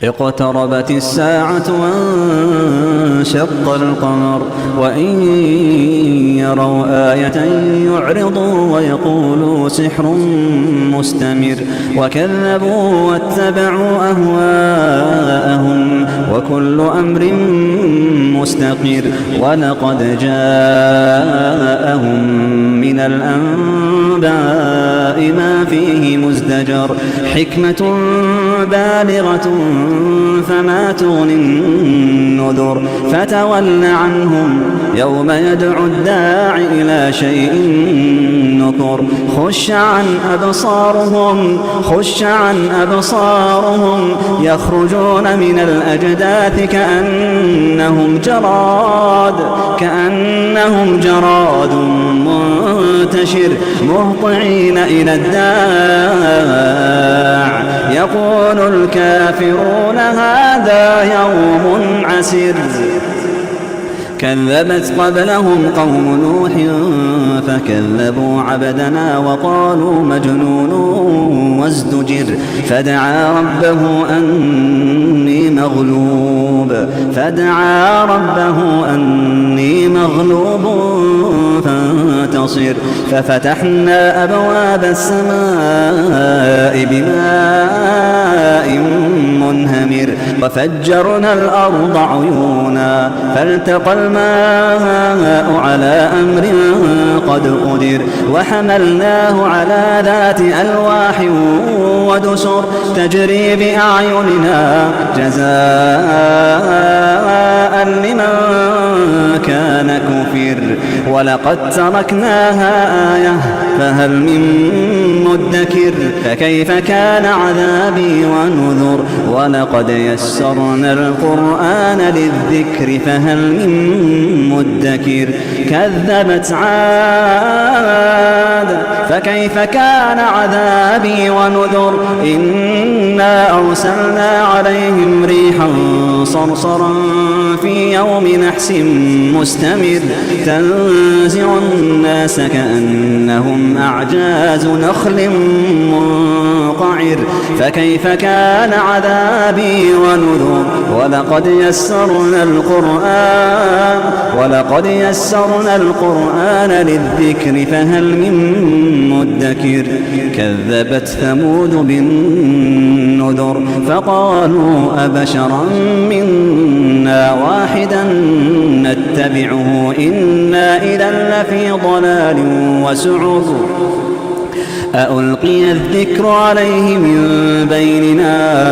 اقتربت الساعة وانشق القمر وإن يروا آية يعرضوا ويقولوا سحر مستمر وكذبوا واتبعوا أهواءهم وكل أمر مستقر ولقد جاءهم من الأنباء ما فيه مزدجر حكمة بالغة فما تغني النذر فتول عنهم يوم يدعو الداع إلى شيء نكر خش عن أبصارهم يخرجون من الأجداث كأنهم جراد منتشر مهطعين إلى الداع يقول الكافرون هذا يوم عسر كذبت قبلهم قوم نوح فكذبوا عبدنا وقالوا مجنون وازدجر فدعا ربه أني مغلوب فانتصر ففتحنا أبواب السماء بماء منهمر وفجرنا الأرض عيونا فالتقى الماء على أمر قد قدر وحملناه على ذات ألواح ودسر تجري بأعيننا جزاء لمن كان كفر ولقد تركناها آية فهل من مدكر فكيف كان عذابي ونذر ولقد يسرنا القرآن للذكر فهل من مدكر كذبت عاد فكيف كان عذابي ونذر إنا أرسلنا عليهم ريحا صرصرا في يوم نحس مستمر تنزع الناس كأنهم أعجاز نخل منقعر فكيف كان عذابي ونذر ولقد يسرنا القرآن للذكر فهل من مدكر كذبت ثمود بالنذر فقالوا أبشرا منا واحدا نتبعه إنا إذا لفي ضلال وسعر أألقي الذكر عليه من بيننا